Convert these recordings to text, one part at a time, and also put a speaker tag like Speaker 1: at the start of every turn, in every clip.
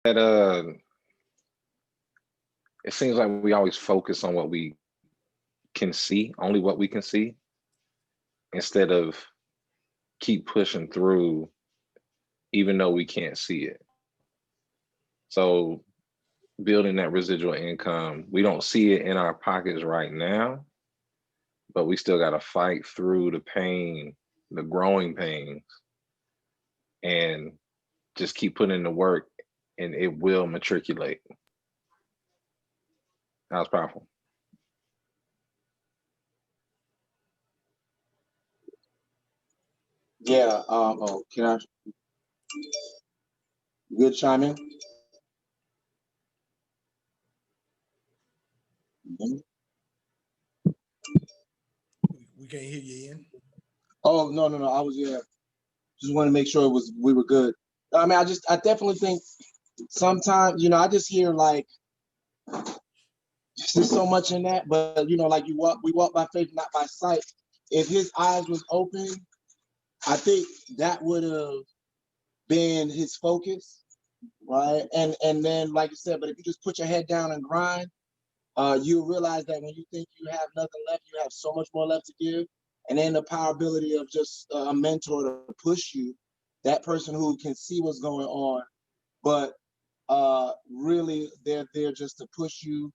Speaker 1: that it seems like we always focus on what we can see, only what we can see, instead of keep pushing through even though we can't see it. So building that residual income, we don't see it in our pockets right now, but we still got to fight through the pain, the growing pains, and just keep putting in the work, and it will matriculate. That was powerful.
Speaker 2: Yeah. Oh, can I? Good chime in. Mhm.
Speaker 3: We can't hear you, Ian.
Speaker 2: Oh, no, no, no. I was, yeah. Just want to make sure we were good. I mean, I definitely think sometimes, I just hear like there's so much in that, but like we walk by faith, not by sight. If his eyes was open, I think that would have been his focus, right? And then, like you said, but if you just put your head down and grind, you realize that when you think you have nothing left, you have so much more left to give. And then the power ability of just a mentor to push you, that person who can see what's going on, but really they're there just to push you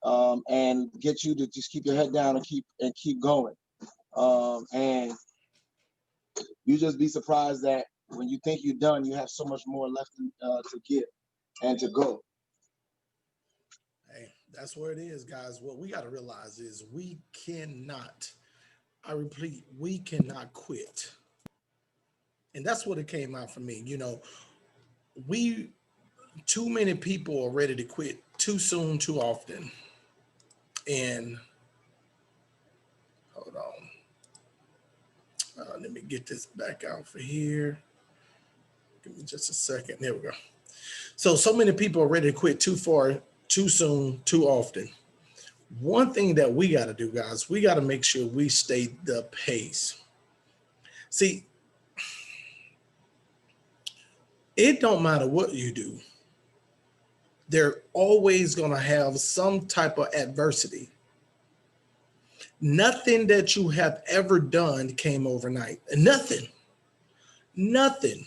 Speaker 2: and get you to just keep your head down and keep going. And you just be surprised that when you think you're done, you have so much more left to give and to go.
Speaker 3: Hey, that's where it is, guys. What we got to realize is we cannot, I repeat, we cannot quit. And that's what it came out for me. We, too many people are ready to quit too soon, too often. And hold on. Let me get this back out for here. Give me just a second. There we go. So many people are ready to quit too far, too soon, too often. One thing that we got to do, guys, we got to make sure we stay the pace. See, it don't matter what you do. They're always going to have some type of adversity. Nothing that you have ever done came overnight. Nothing. Nothing.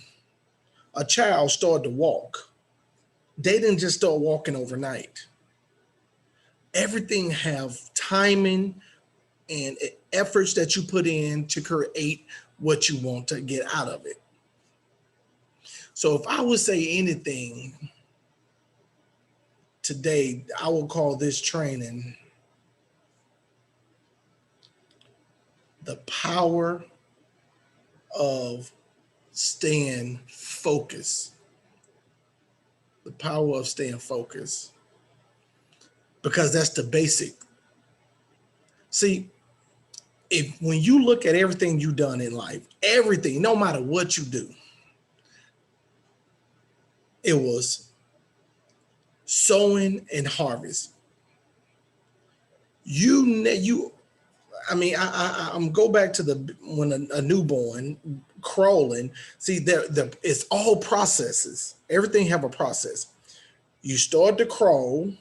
Speaker 3: A child started to walk. They didn't just start walking overnight. Everything have timing and efforts that you put in to create what you want to get out of it. So if I would say anything today, I will call this training the power of staying focused. The power of staying focused. Because that's the basic. See, if when you look at everything you've done in life, everything, no matter what you do, it was sowing and harvest. You I mean, I'm go back to the when a newborn crawling. See, it's all processes. Everything have a process. You start to crawl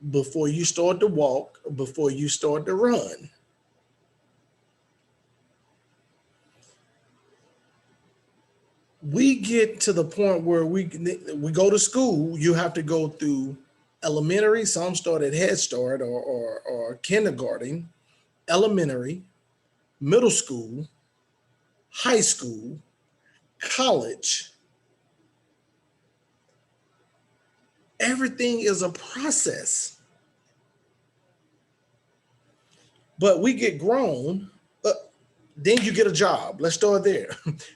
Speaker 3: before you start to walk, before you start to run. We get to the point where we go to school. You have to go through elementary. Some start at Head Start or kindergarten, elementary, middle school, high school, college. Everything is a process. But we get grown, then you get a job. Let's start there.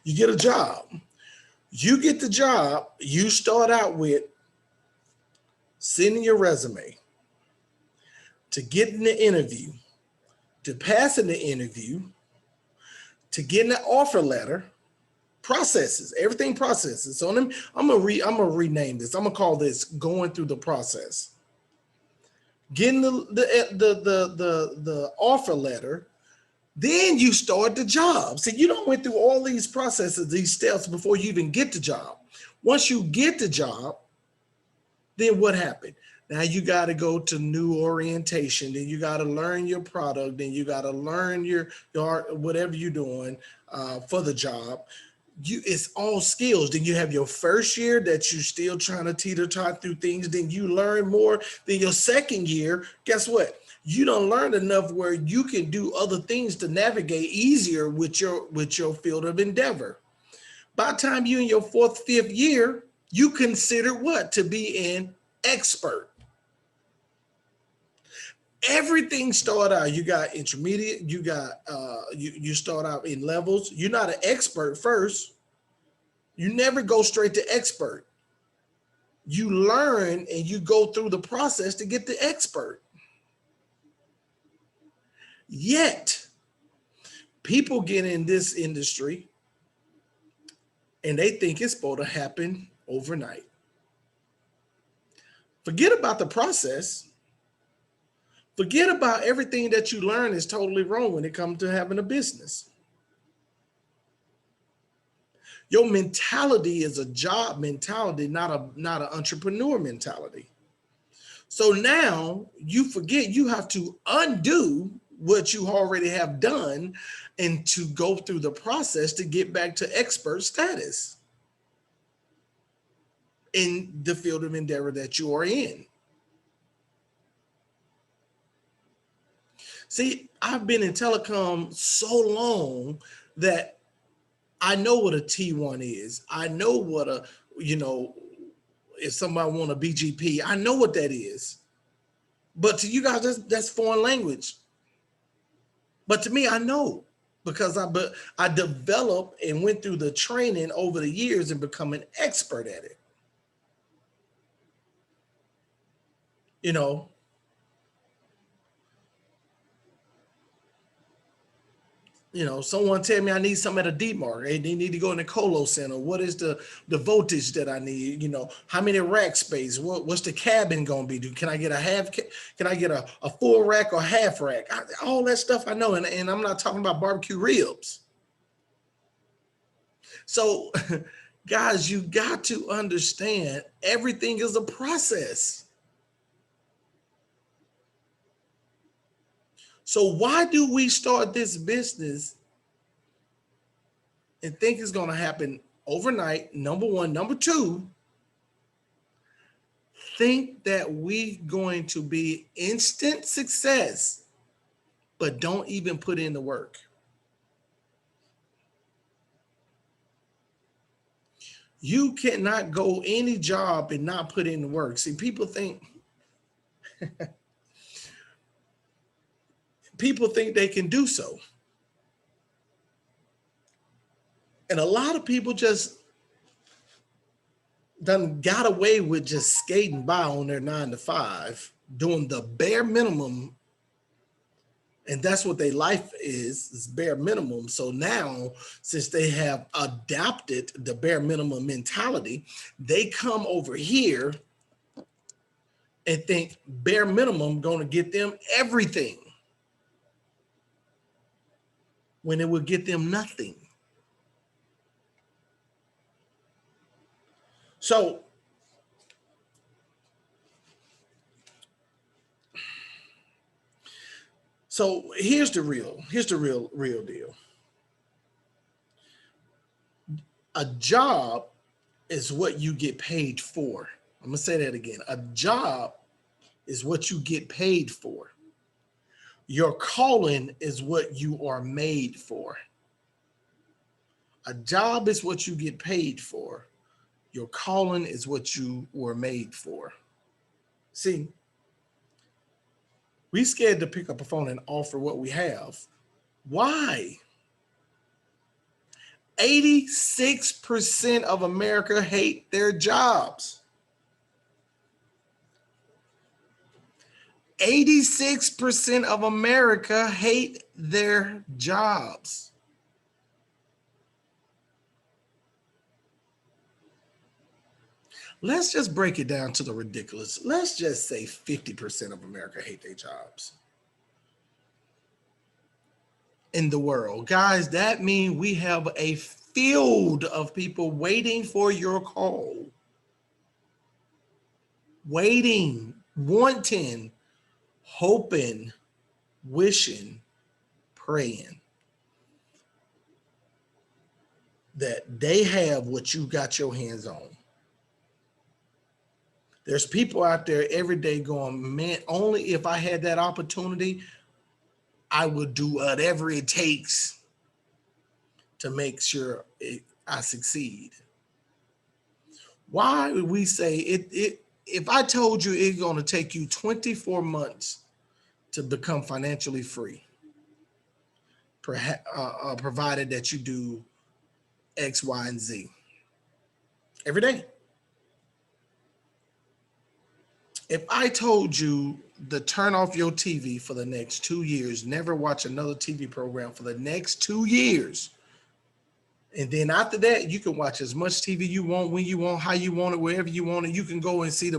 Speaker 3: You get a job. You get the job, you start out with sending your resume, to getting the interview, to passing the interview, to getting the offer letter. Processes, everything processes. So I'm gonna rename this. I'm gonna call this going through the process. Getting the offer letter, then you start the job. See, you don't went through all these processes, these steps before you even get the job. Once you get the job, Then what happened? Now you got to go to new orientation. Then you got to learn your product. Then you got to learn your whatever you're doing for the job. It's all skills. Then you have your first year that you're still trying to teeter-tot through things. Then you learn more. Then your second year, guess what? You don't learn enough where you can do other things to navigate easier with your field of endeavor. By the time you're in your fourth, fifth year, you consider what? To be an expert. Everything start out, you got intermediate, you got you start out in levels. You're not an expert first. You never go straight to expert. You learn and you go through the process to get the expert. Yet, people get in this industry and they think it's supposed to happen overnight. Forget about the process. Forget about everything that you learn is totally wrong when it comes to having a business. Your mentality is a job mentality, not an entrepreneur mentality. So now you forget you have to undo what you already have done and to go through the process to get back to expert status in the field of endeavor that you are in. See, I've been in telecom so long that I know what a T1 is. I know what if somebody want a BGP, I know what that is. But to you guys, that's foreign language. But to me, I know because I developed and went through the training over the years and become an expert at it. Someone tell me I need something at a DMARC. Hey, they need to go in the colo center. What is the voltage that I need? How many rack space? What's the cabin gonna be? Can I get a full rack or half rack? All that stuff I know, and I'm not talking about barbecue ribs. So, guys, you got to understand everything is a process. So why do we start this business and think it's going to happen overnight? Number one. Number two, think that we're going to be instant success, but don't even put in the work. You cannot go any job and not put in the work. See, people think they can do so. And a lot of people just done got away with just skating by on their 9 to 5, doing the bare minimum. And that's what their life is bare minimum. So now, since they have adopted the bare minimum mentality, they come over here and think bare minimum going to get them everything, when it will get them nothing. So here's the real deal. A job is what you get paid for. I'm gonna say that again. A job is what you get paid for. Your calling is what you are made for. A job is what you get paid for. Your calling is what you were made for. See, we scared to pick up a phone and offer what we have. Why? 86% of America hate their jobs. 86% of America hate their jobs. Let's just break it down to the ridiculous. Let's just say 50% of America hate their jobs. In the world, guys, that means we have a field of people waiting for your call. waiting, wanting, hoping, wishing, praying that they have what you got your hands on. There's people out there every day going, man, only if I had that opportunity, I would do whatever it takes to make sure I succeed. Why would we say it? If I told you it's going to take you 24 months to become financially free, provided that you do X, Y, and Z every day. If I told you to turn off your TV for the next 2 years, never watch another TV program for the next 2 years, and then after that, you can watch as much TV you want, when you want, how you want it, wherever you want it. You can go and see the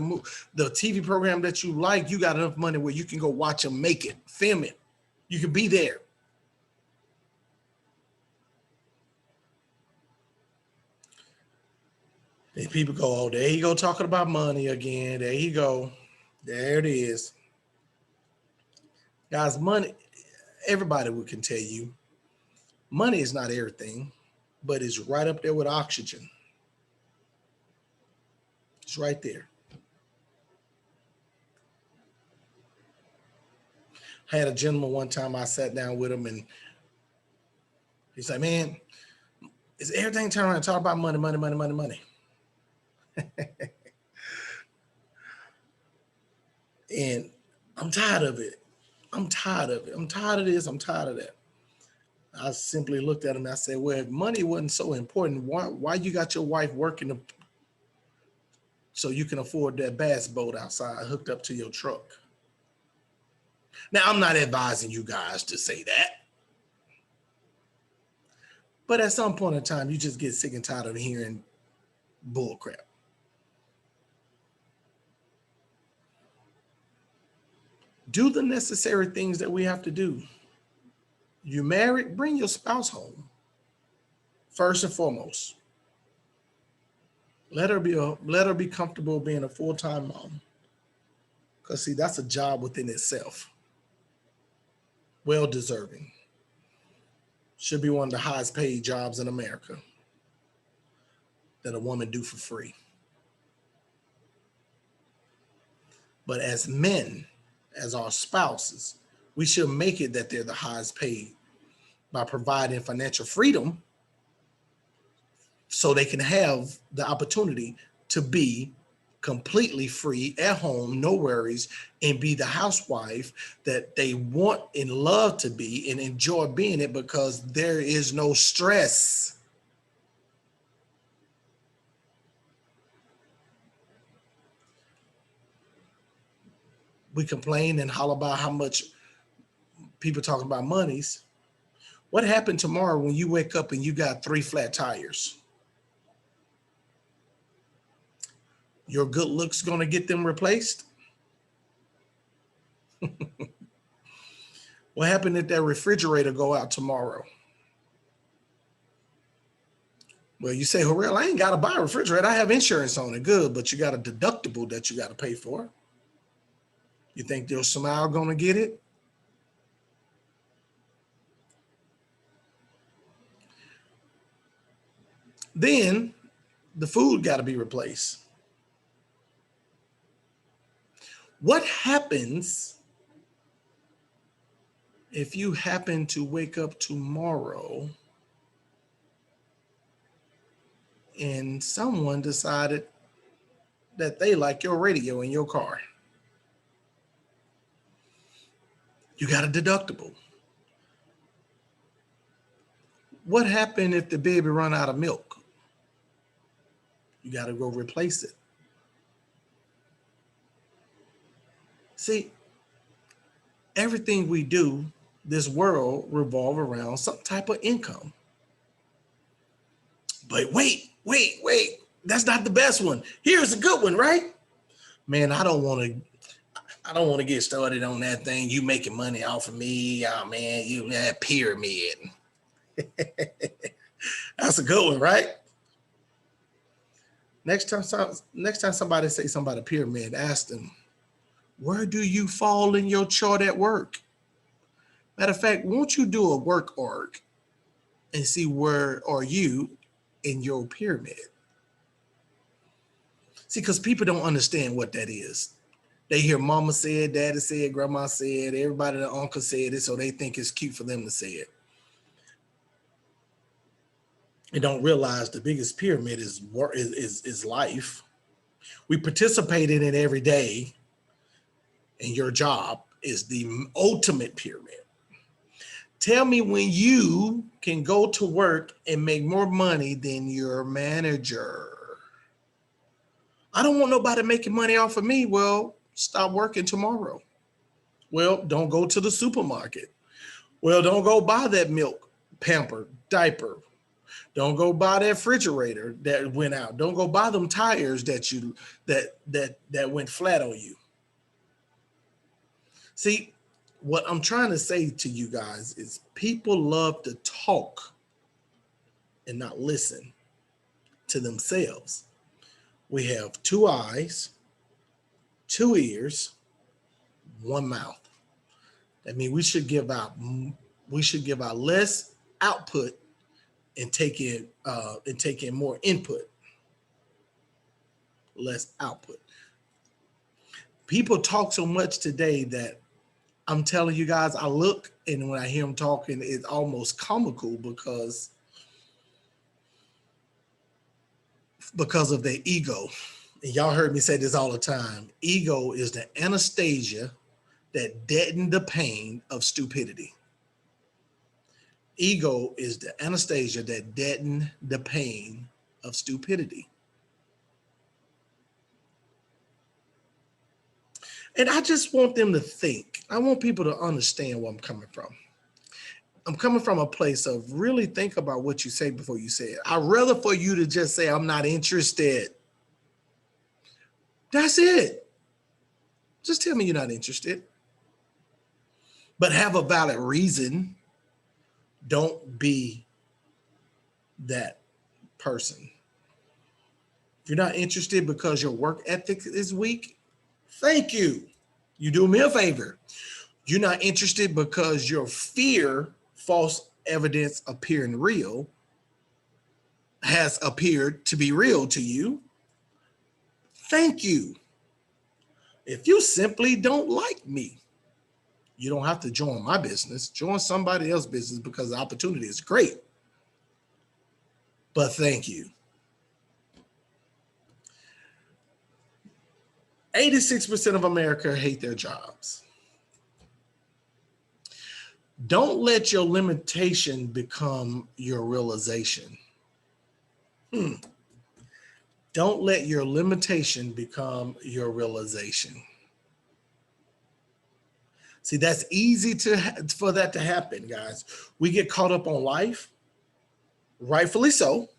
Speaker 3: TV program that you like. You got enough money where you can go watch them make it, film it. You can be there. Then people go, oh, there you go talking about money again. There you go. There it is. Guys, money, everybody can tell you, money is not everything, but it's right up there with oxygen. It's right there. I had a gentleman one time, I sat down with him and he's like, man, is everything turning around and talk about money, money, money, money, money? And I'm tired of it. I'm tired of it. I'm tired of this. I'm tired of that. I simply looked at him and I said, well, if money wasn't so important, why you got your wife working so you can afford that bass boat outside hooked up to your truck? Now, I'm not advising you guys to say that. But at some point in time, you just get sick and tired of hearing bull crap. Do the necessary things that we have to do. You married, bring your spouse home. First and foremost. Let her be comfortable being a full-time mom. Because see, that's a job within itself. Well deserving. Should be one of the highest paid jobs in America that a woman do for free. But as men, as our spouses, we should make it that they're the highest paid by providing financial freedom so they can have the opportunity to be completely free at home, no worries, and be the housewife that they want and love to be and enjoy being it because there is no stress. We complain and holler about how much people talking about monies. What happened tomorrow when you wake up and you got 3 flat tires? Your good looks gonna get them replaced? What happened if that refrigerator go out tomorrow? Well, you say, Harrell, I ain't gotta buy a refrigerator. I have insurance on it. Good, but you got a deductible that you gotta pay for. You think they're somehow gonna get it? Then the food got to be replaced. What happens if you happen to wake up tomorrow and someone decided that they like your radio in your car? You got a deductible. What happened if the baby run out of milk? You got to go replace it. See, everything we do, this world revolve around some type of income. But wait, that's not the best one. Here's a good one, right? Man, I don't want to get started on that thing. You making money off of me. Oh man, you that pyramid. That's a good one, right? Next time somebody say something about a pyramid, ask them, where do you fall in your chart at work? Matter of fact, won't you do a work org and see where are you in your pyramid? See, because people don't understand what that is. They hear mama said, daddy said, grandma said, everybody, the uncle said it, so they think it's cute for them to say it. They don't realize the biggest pyramid is life. We participate in it every day, and your job is the ultimate pyramid. Tell me when you can go to work and make more money than your manager. I don't want nobody making money off of me. Well, stop working tomorrow. Well, don't go to the supermarket. Well, don't go buy that milk, pamper, diaper. Don't go buy that refrigerator that went out. Don't go buy them tires that went flat on you. See, what I'm trying to say to you guys is people love to talk and not listen to themselves. We have 2 eyes, 2 ears, 1 mouth. That means we should give out less output and take in more input, less output. People talk so much today that I'm telling you guys, I look and when I hear them talking, it's almost comical because of their ego. And y'all heard me say this all the time. Ego is the anesthesia that deadened the pain of stupidity. Ego is the anesthesia that deadened the pain of stupidity. And I just want them to think. I want people to understand where I'm coming from. I'm coming from a place of really think about what you say before you say it. I'd rather for you to just say, I'm not interested. That's it. Just tell me you're not interested. But have a valid reason. Don't be that person. If you're not interested because your work ethic is weak, thank you. You do me a favor. You're not interested because your fear, false evidence appearing real, has appeared to be real to you. Thank you. If you simply don't like me, you don't have to join my business. Join somebody else's business because the opportunity is great. But thank you. 86% of America hate their jobs. Don't let your limitation become your realization. Don't let your limitation become your realization. See, that's easy for that to happen, guys. We get caught up on life, rightfully so,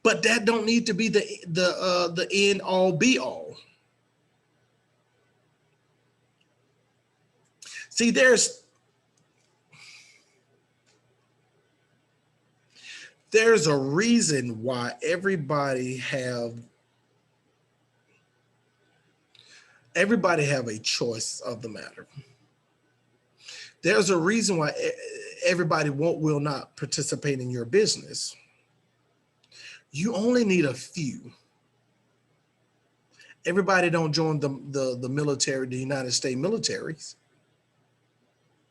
Speaker 3: but that don't need to be the end all be all. See, there's a reason why everybody have a choice of the matter. There's a reason why everybody will not participate in your business. You only need a few. Everybody don't join the military, the United States militaries,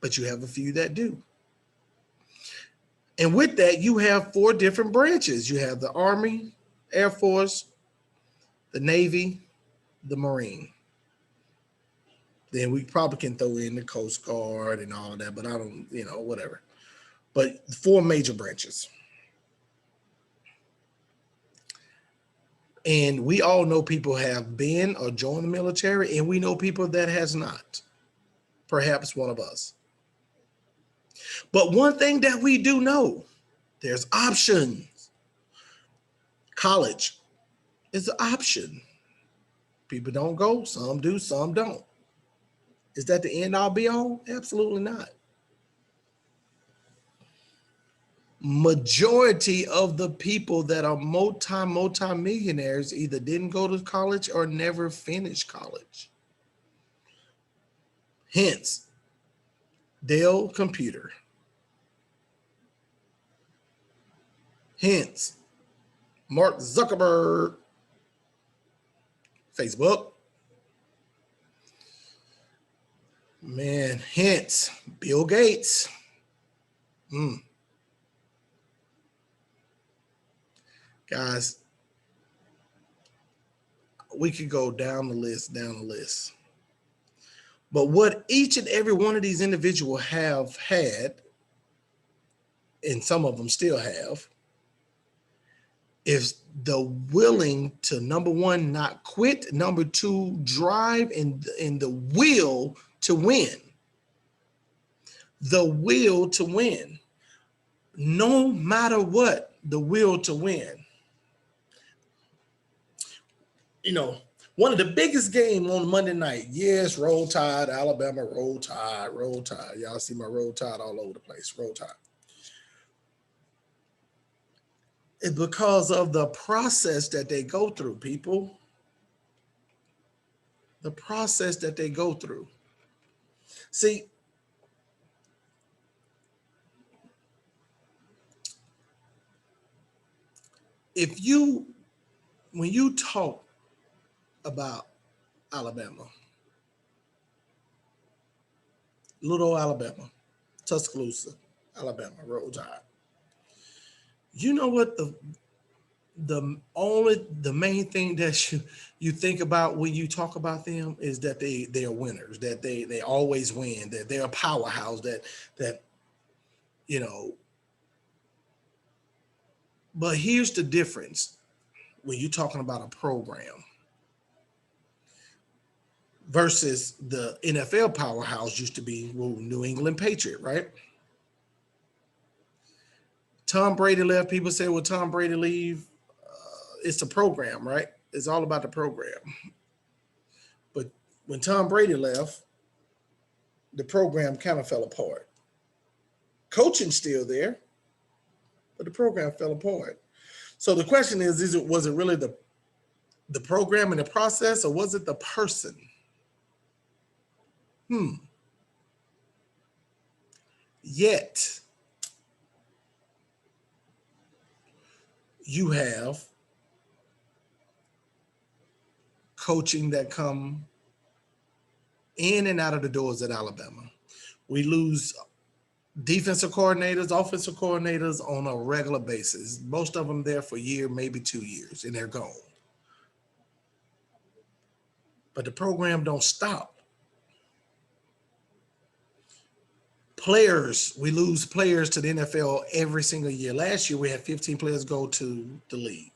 Speaker 3: but you have a few that do. And with that, you have 4 different branches. You have the Army, Air Force, the Navy, the Marine. Then we probably can throw in the Coast Guard and all of that, but I don't, whatever. But 4 major branches. And we all know people have been or joined the military, and we know people that has not. Perhaps one of us. But one thing that we do know, there's options. College is an option. People don't go, some do, some don't. Is that the end all be all? Absolutely not. Majority of the people that are multi-millionaires either didn't go to college or never finished college. Hence, Dell Computer. Hence, Mark Zuckerberg, Facebook. Man, hence, Bill Gates. Guys, we could go down the list. But what each and every one of these individuals have had, and some of them still have, is the willing to, number one, not quit, number two, drive, and the will to win. The will to win. No matter what, the will to win. You know, one of the biggest games on Monday night, yes, Roll Tide, Alabama, Roll Tide, Roll Tide. Y'all see my Roll Tide all over the place, Roll Tide. It's because of the process that they go through, people. The process that they go through. See, when you talk about Alabama, little Alabama, Tuscaloosa, Alabama, Roll Tide, you know what the main thing that you think about when you talk about them is that they are winners, that they always win, that they're a powerhouse, that you know. But here's the difference when you're talking about a program versus the NFL powerhouse used to be New England Patriot, right? Tom Brady left. People say, well, Tom Brady leave. It's a program, right? It's all about the program. But when Tom Brady left, the program kind of fell apart. Coaching's still there, but the program fell apart. So the question is was it really the program and the process, or was it the person? Yet, you have coaching that come in and out of the doors at Alabama. We lose defensive coordinators, offensive coordinators on a regular basis. Most of them there for a year, maybe 2 years, and they're gone. But the program don't stop. Players, we lose players to the NFL every single year. Last year, we had 15 players go to the league.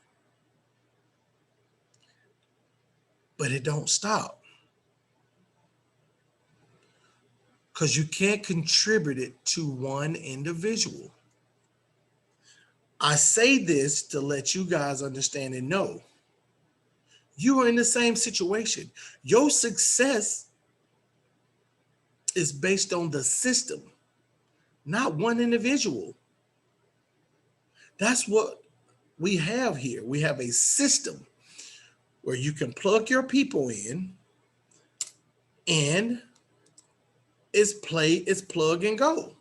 Speaker 3: But it don't stop. Because you can't contribute it to one individual. I say this to let you guys understand and know you are in the same situation. Your success is based on the system, not one individual. That's what we have here. We have a system where you can plug your people in and it's plug and go.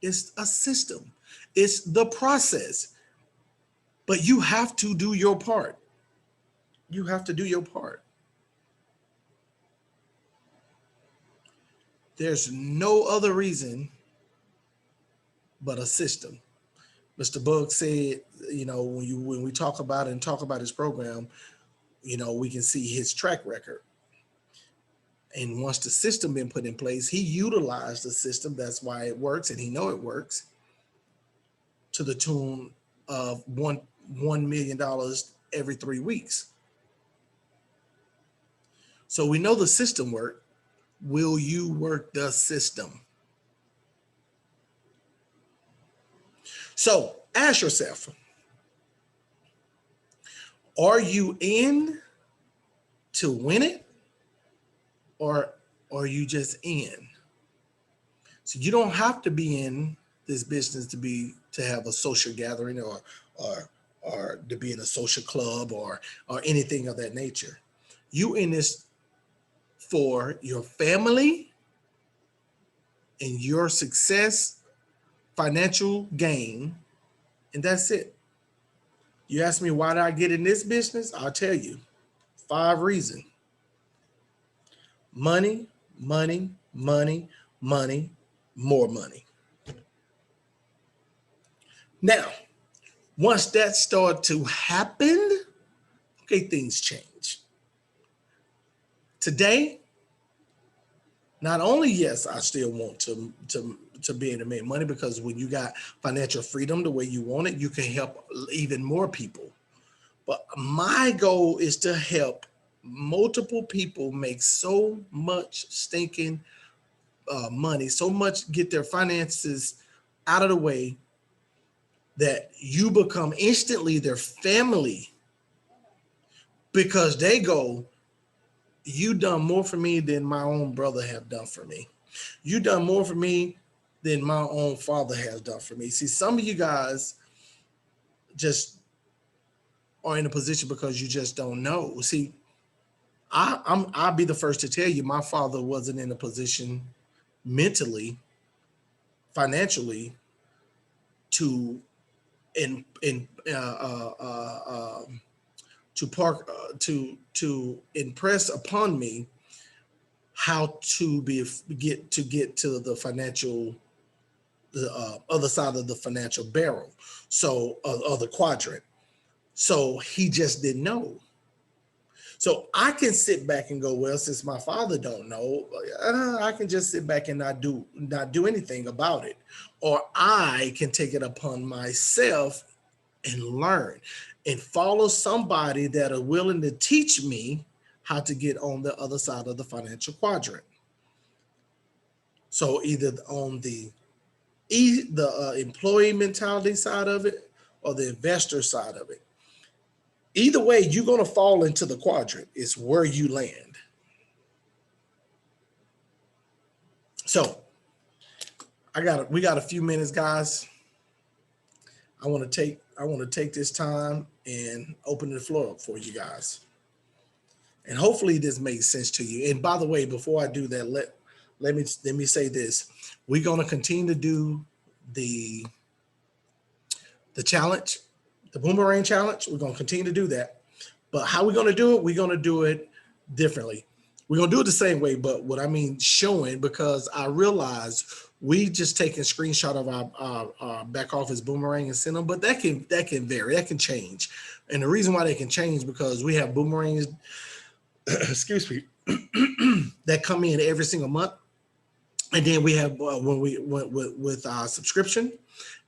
Speaker 3: It's a system. It's the process. But you have to do your part. You have to do your part. There's no other reason but a system. Mr. Bug said, you know, when we talk about it and talk about his program, you know, we can see his track record. And once the system been put in place, he utilized the system. That's why it works, and he know it works to the tune of $1 million every 3 weeks. So we know the system work. Will you work the system? So ask yourself, are you in to win it, or are you just in? So you don't have to be in this business to have a social gathering or to be in a social club or anything of that nature. You in this for your family and your success, financial gain, and that's it. You ask me why did I get in this business? I'll tell you 5 reasons. Money, money, money, money, more money. Now, once that started to happen, okay, things change. Today, not only, yes, I still want to be able to make money, because when you got financial freedom the way you want it, you can help even more people. But my goal is to help multiple people make so much stinking money, so much, get their finances out of the way, that you become instantly their family, because they go, you done more for me than my own brother have done for me. You done more for me than my own father has done for me. See, some of you guys just are in a position because you just don't know. See, I'll be the first to tell you, my father wasn't in a position mentally, financially, to to impress upon me how to get to the financial, the other side of the financial barrel, so of the quadrant. So he just didn't know. So I can sit back and go, well, since my father don't know, I can just sit back and not do anything about it. Or I can take it upon myself and learn and follow somebody that are willing to teach me how to get on the other side of the financial quadrant. So either on the employee mentality side of it or the investor side of it. Either way, you're going to fall into the quadrant. It's where you land. So we got a few minutes, guys. I want to take this time and open the floor up for you guys. And hopefully this makes sense to you. And by the way, before I do that, let me say this. We're going to continue to do the challenge, the boomerang challenge. We're going to continue to do that. But how we're going to do it, we're going to do it differently. We're going to do it the same way, but what I mean showing, because I realized we just taking screenshot of our back office boomerang and send them, but that can vary, that can change. And the reason why they can change, because we have boomerangs, excuse me, that come in every single month. And then we have when we went with our subscription.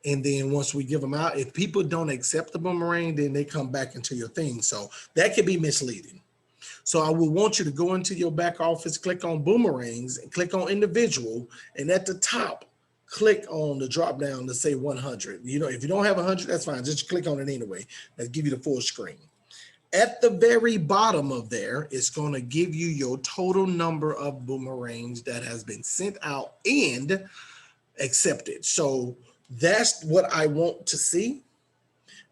Speaker 3: And then once we give them out, if people don't accept the boomerang, then they come back into your thing. So that can be misleading. So I will want you to go into your back office, click on boomerangs, and click on individual. And at the top, click on the drop down to say 100. You know, if you don't have 100, that's fine. Just click on it anyway. Let's give you the full screen. At the very bottom of there, it's going to give you your total number of boomerangs that has been sent out and accepted. So that's what I want to see.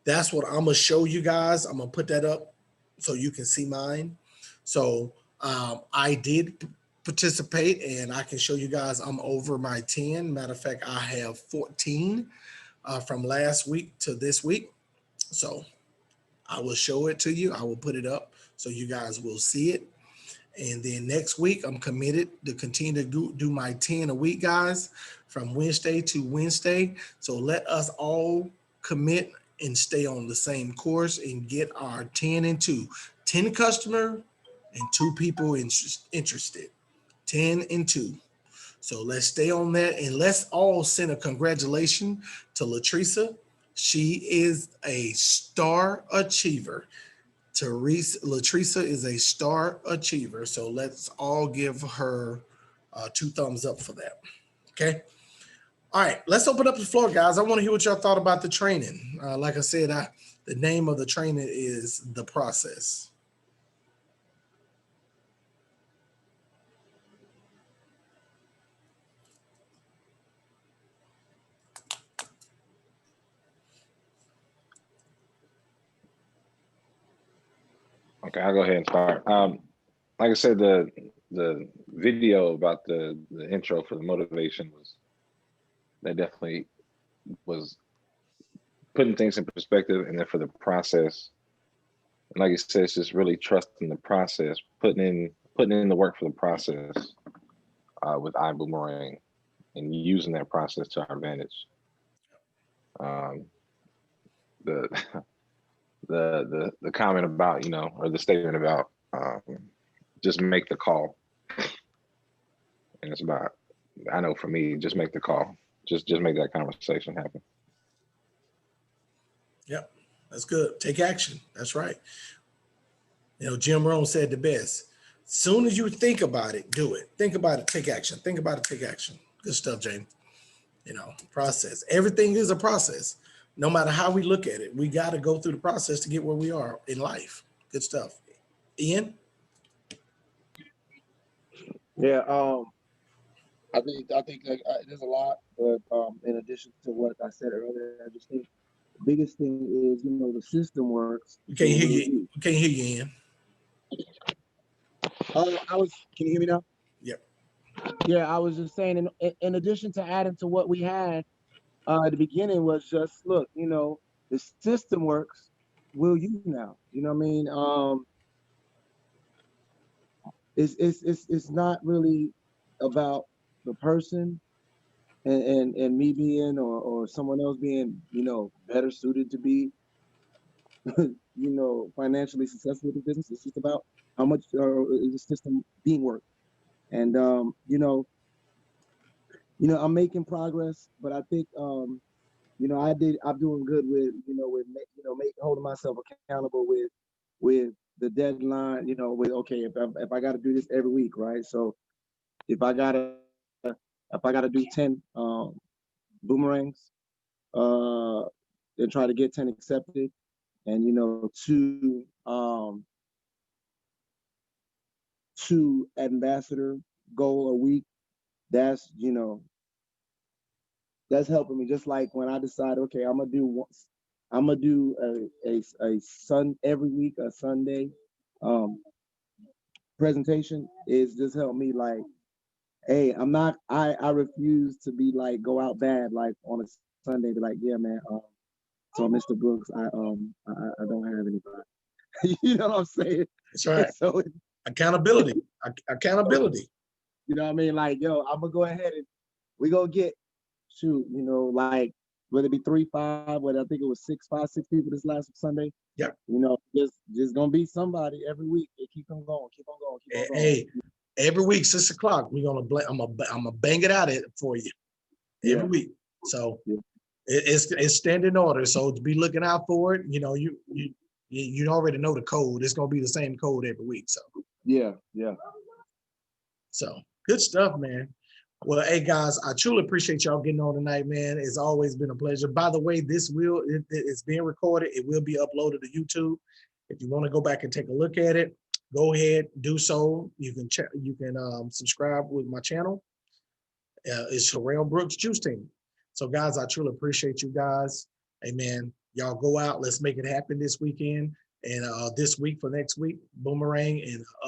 Speaker 3: That's what I'm going to show you guys. I'm going to put that up so you can see mine. So I did participate, and I can show you guys I'm over my 10. Matter of fact, I have 14 from last week to this week. So I will show it to you. I will put it up so you guys will see it. And then next week, I'm committed to continue to do my 10 a week, guys, from Wednesday to Wednesday. So let us all commit and stay on the same course and get our 10 and 2. 10 customer and 2 people interested. 10 and 2. So let's stay on that, and let's all send a congratulations to Latresa. She is a star achiever. Latresa is a star achiever. So let's all give her 2 thumbs up for that. Okay. All right. Let's open up the floor, guys. I want to hear what y'all thought about the training. Like I said, the name of the training is The Process.
Speaker 1: Okay, I'll go ahead and start. Like I said, the video about the intro for the motivation was that definitely was putting things in perspective, and then for the process, and like you said, it's just really trusting the process, putting in the work for the process with iBoomerang, and using that process to our advantage. Um, the the comment about, or the statement about just make the call, and it's about, I know for me, just make the call, just make that conversation happen.
Speaker 3: Yep, that's good. Take action. That's right. Jim Rohn said the best. Soon as you think about it, do it. Think about it, take action. Think about it, take action. Good stuff, James. Process. Everything is a process. No matter how we look at it, we got to go through the process to get where we are in life. Good stuff. Ian?
Speaker 2: Yeah, I think like, there's a lot, but in addition to what I said earlier, I just think the biggest thing is the system works.
Speaker 3: We can't hear you. We can't hear you, Ian.
Speaker 2: Can you hear me now?
Speaker 3: Yep.
Speaker 2: Yeah, I was just saying, in addition to adding to what we had at the beginning, was just look, the system works. Will you now? You know what I mean? It's not really about the person and me being or someone else being better suited to be financially successful with the business. It's just about how much is the system being worked. And I'm making progress, but I think I'm doing good with holding myself accountable with the deadline, with okay, if I got to do this every week, right? So if I gotta do 10 boomerangs and try to get 10 accepted, and two ambassador goal a week, that's that's helping me. Just like when I decide, okay, I'm gonna do a every week, a Sunday presentation, is just help me like, hey, I refuse to be like go out bad like on a Sunday, be like, yeah, man, so Mr. Brooks, I don't have anybody. You know what I'm saying?
Speaker 3: That's right.
Speaker 2: So
Speaker 3: accountability. Accountability.
Speaker 2: You know what I mean? Like, yo, I'm gonna go ahead and we gonna get like whether it be 3, 5, whether I think it was 6 people this last Sunday.
Speaker 3: Yeah.
Speaker 2: Just gonna be somebody every week. They keep on going.
Speaker 3: Hey, every week, 6 o'clock, we're gonna I'm gonna bang it out for you every week. So it's standing order. So to be looking out for it. You already know the code. It's gonna be the same code every week. So
Speaker 2: yeah.
Speaker 3: So good stuff, man. Well, hey guys, I truly appreciate y'all getting on tonight, man. It's always been a pleasure. By the way, it's being recorded. It will be uploaded to YouTube. If you want to go back and take a look at it, go ahead, do so. You can subscribe with my channel. It's Sherrell Brooks Juice Team. So guys, I truly appreciate you guys. Hey man, y'all go out. Let's make it happen this weekend and this week for next week. Boomerang and